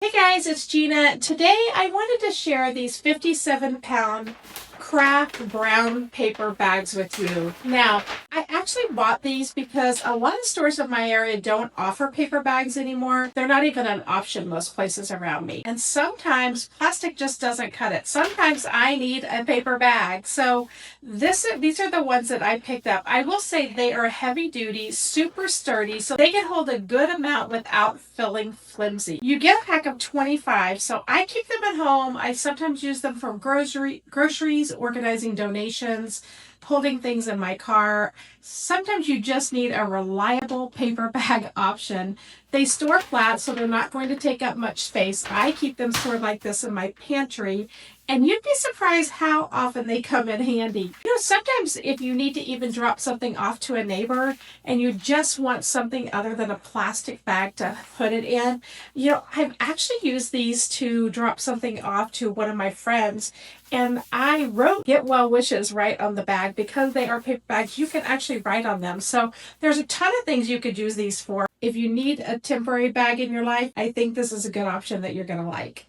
Hey guys, it's Gina. Today I wanted to share these 57-pound Kraft brown paper bags with you. Now, I actually bought these because a lot of stores in my area don't offer paper bags anymore. They're not even an option most places around me. And sometimes plastic just doesn't cut it. Sometimes I need a paper bag. So these are the ones that I picked up. I will say they are heavy duty, super sturdy, so they can hold a good amount without feeling flimsy. You get a pack of 25, so I keep them at home. I sometimes use them for groceries, organizing donations, holding things in my car. Sometimes you just need a reliable paper bag option. They store flat, so they're not going to take up much space. I keep them stored like this in my pantry, and you'd be surprised how often they come in handy. You know, sometimes if you need to even drop something off to a neighbor and you just want something other than a plastic bag to put it in, you know, I've actually used these to drop something off to one of my friends, and I wrote "Get Well Wishes" right on the bag. Because they are paper bags, you can actually write on them. So there's a ton of things you could use these for. If you need a temporary bag in your life, I think this is a good option that you're going to like.